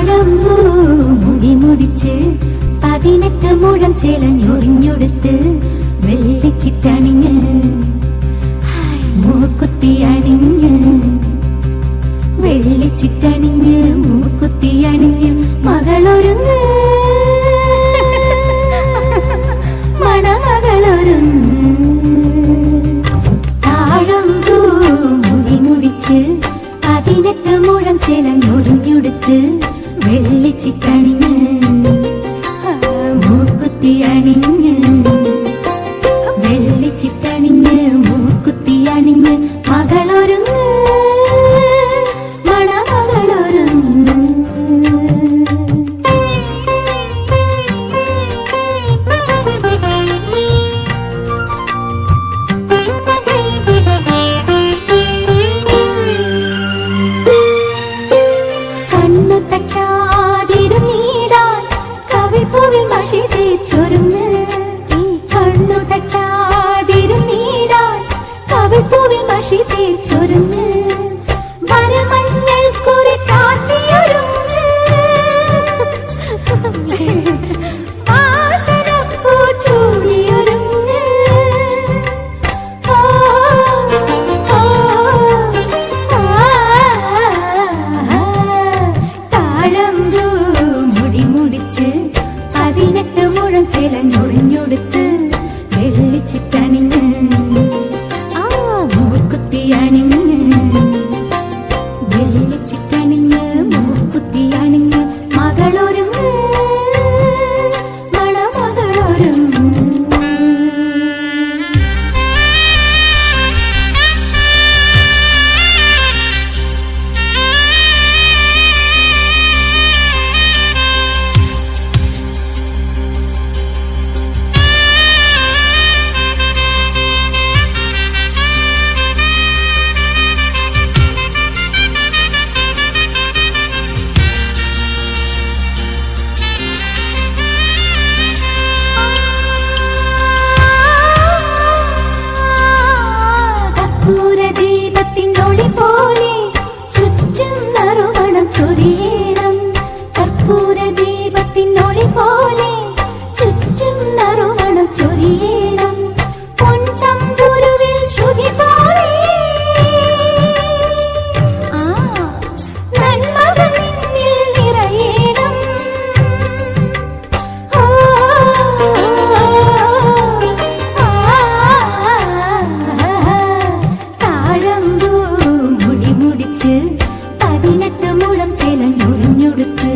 താഴമ്പൂ മുടി മുടിച്ച് 18 മുഴം ചേലഞ്ഞൊറിഞ്ഞൊടുത്ത് വെള്ളിച്ചിട്ടണിഞ്ഞ് മൂക്കുത്തി അണിഞ്ഞ് വെള്ളിച്ചിട്ടണിഞ്ഞ് മൂക്കുത്തി അണിഞ്ഞ് മകളൊരുങ്ങ് മണമകളൊരുങ്ങ് താഴമ്പൂ മുടി മുടിച്ച് 18 മുഴം ചേലഞ്ഞൊറിഞ്ഞൊടുത്ത് വെള്ളിച്ചിട്ടണിഞ്ഞ് മൂക്കുത്തി അണിഞ്ഞ് വെള്ളിച്ചിട്ടണിഞ്ഞ് മൂക്കുത്തി അണിഞ്ഞ് മകളൊരുങ്ങ് മണമകളൊരുങ്ങ് കണ്ണു തട്ടാതിരുന്നീടാൻ കവിൾപ്പൂവിൽ മഷി തേച്ചൊരുങ്ങ് കണ്ണു തട്ടാതിരുന്നീടാൻ കവിൾപ്പൂവിൽ മഷി തേച്ചൊരുങ്ങ് വരമഞ്ഞൾ കുറി ചാത്തിയൊരുങ്ങ് വാസനപ്പൂ ചൂടിയൊരുങ്ങ് താഴമ്പൂ മുടി മുടിച്ച് 18 മുഴം ചേലഞ്ഞൊറിഞ്ഞൊടുത്ത് വെള്ളിച്ചിട്ടണിഞ്ഞ് മൂക്കുത്തി അണിഞ്ഞ് വെള്ളിച്ചിട്ടണിഞ്ഞ് മൂക്കുത്തി അണിഞ്ഞ് മകളൊരുങ്ങ് മണമകളൊരുങ്ങ് കർപ്പൂരദീപത്തിനൊളി പോലെ ചുറ്റും നറുമണം ചൊരിയണം കർപ്പൂരദീപത്തിനൊളി പോലെ ചുറ്റും നറുമണം ചൊരിയണം പൊൻതമ്പുരുവിൽ ശ്രുതി പോലെ നന്മകൾ നിന്നിൽ നിറയണം താഴമ്പൂ മുടി മുടിച്ച് 18 മുഴം ചേലഞ്ഞൊറിഞ്ഞൊടുത്ത്